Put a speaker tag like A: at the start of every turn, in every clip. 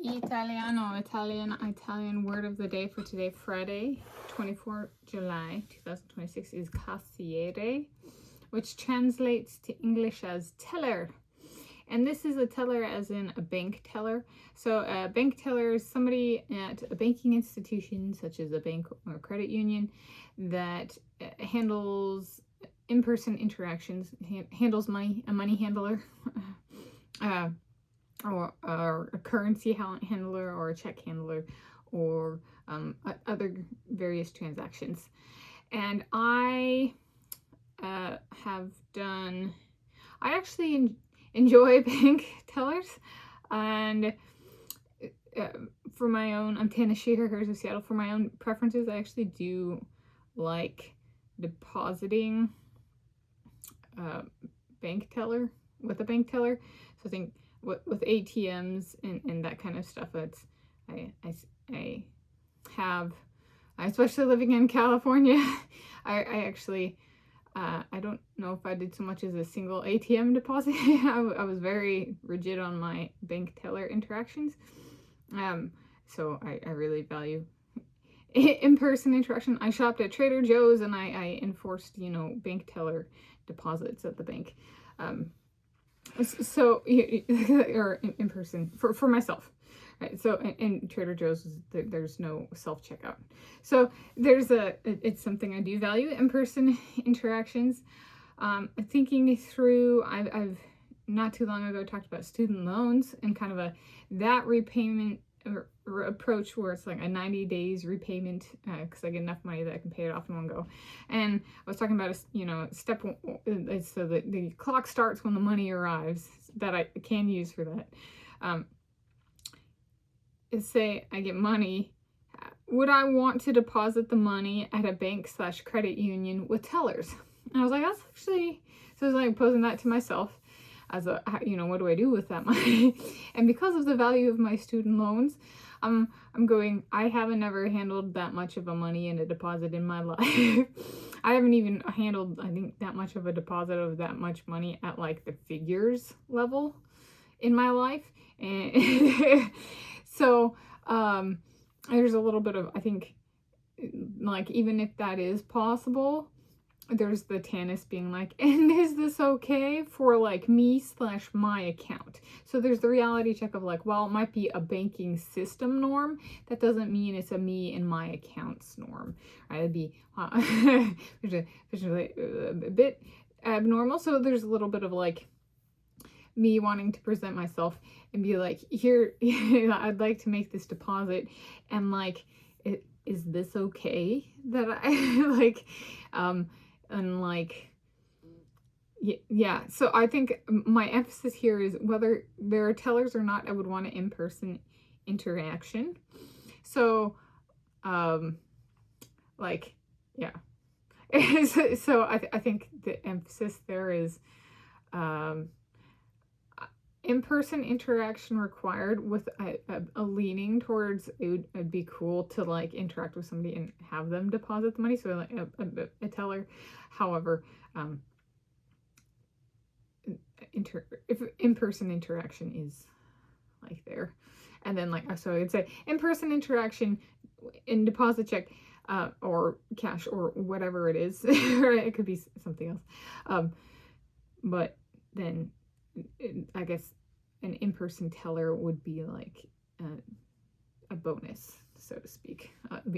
A: Italian word of the day for today, Friday, 24 July 2026, is Cassiere, which translates to English as teller. And this is a teller as in a bank teller. So a bank teller is somebody at a banking institution, such as a bank or credit union, that handles in-person interactions, handles money, a money handler, or a currency handler, or a check handler, or other various transactions. And I actually enjoy bank tellers, and for my own, I'm Tanis here of Seattle. For my own preferences, I actually do like depositing bank teller with a bank teller. So I think with ATMs and that kind of stuff, that's I have, especially living in California, I actually I don't know if I did so much as a single ATM deposit. I was very rigid on my bank teller interactions. So I really value in-person interaction. I shopped at Trader Joe's and I enforced, bank teller deposits at the bank. So or in person for myself. Right, so in Trader Joe's, there's no self-checkout. So it's something I do value, in-person interactions. Thinking through, I've not too long ago talked about student loans and kind of that repayment approach where it's like a 90 days repayment, because I get enough money that I can pay it off in one go. And I was talking about step one, so that the clock starts when the money arrives, that I can use for that. Say I get money, would I want to deposit the money at a bank/credit union with tellers? And I was like, that's actually, so I was like posing that to myself as what do I do with that money? And because of the value of my student loans, I'm going, I haven't ever handled that much of a money in a deposit in my life. I haven't even handled, I think, that much of a deposit of that much money at like the figures level in my life. And so there's a little bit of, I think, like, even if that is possible, there's the Tanis being like, and is this okay for like me/my account? So there's the reality check of like, well, it might be a banking system norm. That doesn't mean it's a me and my accounts norm. Right? It'd be a bit abnormal. So there's a little bit of like me wanting to present myself and be like, here, I'd like to make this deposit, and like, is this okay that I like, and like, yeah. So I think my emphasis here is whether there are tellers or not, I would want an in-person interaction. So, like, yeah. So I think the emphasis there is, in-person interaction required, with a leaning towards it'd be cool to like interact with somebody and have them deposit the money. So like a teller. However, if in-person interaction is like there, and then like, so I'd say in-person interaction in deposit check, or cash, or whatever it is. It could be something else. But then I guess an in-person teller would be like a bonus, so to speak,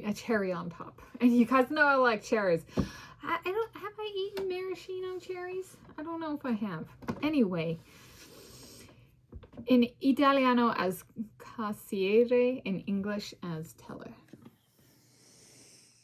A: a cherry on top. And you guys know I like cherries. I don't, have I eaten maraschino cherries? I don't know if I have. Anyway, in Italiano as cassiere, in English as teller.